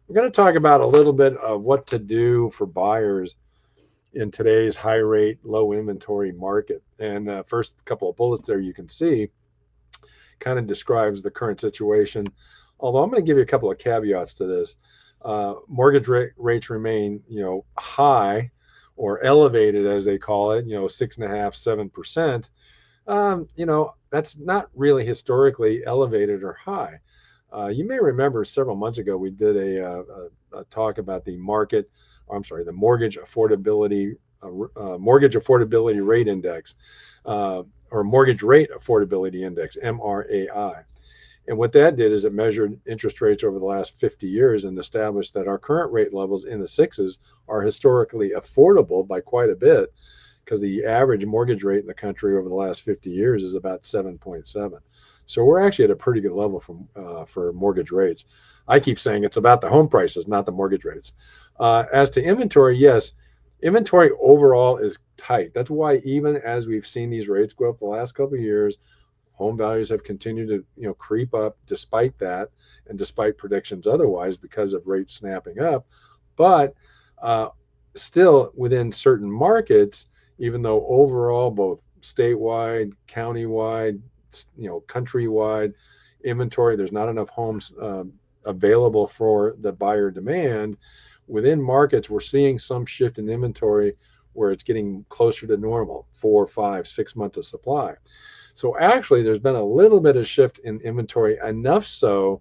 We're going to talk about a little bit of what to do for buyers in today's high rate, low inventory market. And first couple of bullets there you can see kind of describes the current situation. Although I'm going to give you a couple of caveats to this. Mortgage rates remain, high or elevated as they call it, 6.5, 7%. That's not really historically elevated or high. You may remember several months ago we did a talk about the market, or I'm sorry, the mortgage affordability rate index, or mortgage rate affordability index (MRAI). And what that did is it measured interest rates over the last 50 years and established that our current rate levels in the sixes are historically affordable by quite a bit because the average mortgage rate in the country over the last 50 years is about 7.7. So we're actually at a pretty good level for mortgage rates. I keep saying it's about the home prices, not the mortgage rates. As to inventory, yes, inventory overall is tight. That's why even as we've seen these rates go up the last couple of years, home values have continued to creep up despite that, and despite predictions otherwise because of rates snapping up. But uh, still within certain markets, even though overall both statewide, countywide, countrywide inventory, there's not enough homes available for the buyer demand. Within markets, we're seeing some shift in inventory where it's getting closer to normal, 4, 5, 6 months of supply. So actually, there's been a little bit of shift in inventory, enough so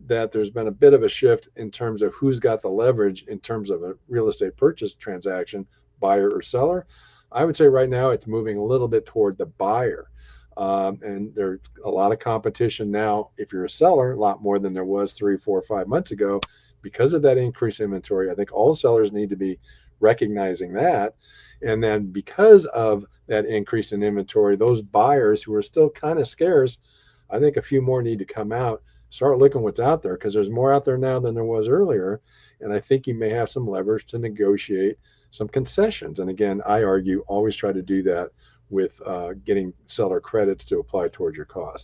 that there's been a bit of a shift in terms of who's got the leverage in terms of a real estate purchase transaction, buyer or seller. I would say right now it's moving a little bit toward the buyer. And there's a lot of competition now, if you're a seller, a lot more than there was 3, 4, 5 months ago because of that increased inventory. I think all sellers need to be recognizing that. And then because of that increase in inventory, those buyers who are still kind of scarce, I think a few more need to come out, start looking what's out there because there's more out there now than there was earlier. And I think you may have some leverage to negotiate some concessions. And again, I argue always try to do that with getting seller credits to apply towards your costs.